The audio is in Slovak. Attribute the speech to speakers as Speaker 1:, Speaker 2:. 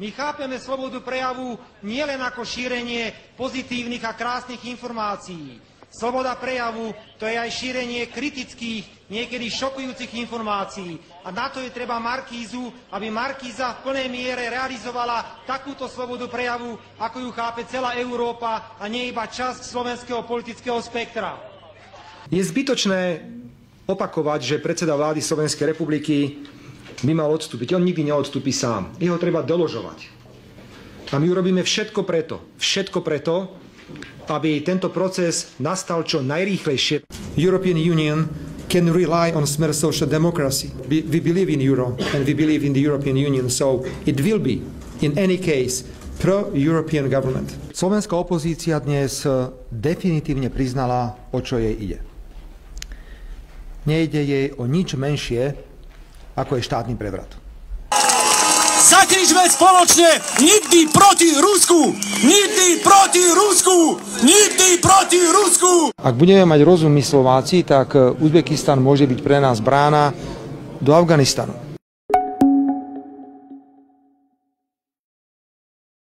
Speaker 1: My chápeme slobodu prejavu nielen ako šírenie pozitívnych a krásnych informácií. Sloboda prejavu to je aj šírenie kritických, niekedy šokujúcich informácií. A na to je treba Markízu, aby Markíza v plnej miere realizovala takúto slobodu prejavu, ako ju chápe celá Európa a nie iba časť slovenského politického spektra.
Speaker 2: Je zbytočné opakovať, že predseda vlády Slovenskej republiky by mal odstúpiť. On nikdy neodstúpi sám. Jeho treba deložovať. A my urobíme všetko preto, aby tento proces nastal čo najrýchlejšie.
Speaker 3: European Union can rely on Smer social democracy. We believe in Euro and we believe in the European Union, so it will be, in any case, pro-European government.
Speaker 4: Slovenská opozícia dnes definitívne priznala, o čo jej ide. Nejde jej o nič menšie, ako je štátny prevrat.
Speaker 5: Zakričme spoločne nikdy proti Rusku! Nikdy proti Rusku! Nikdy proti Rusku!
Speaker 4: Ak budeme mať rozum my Slováci, tak Uzbekistan môže byť pre nás brána do Afganistanu.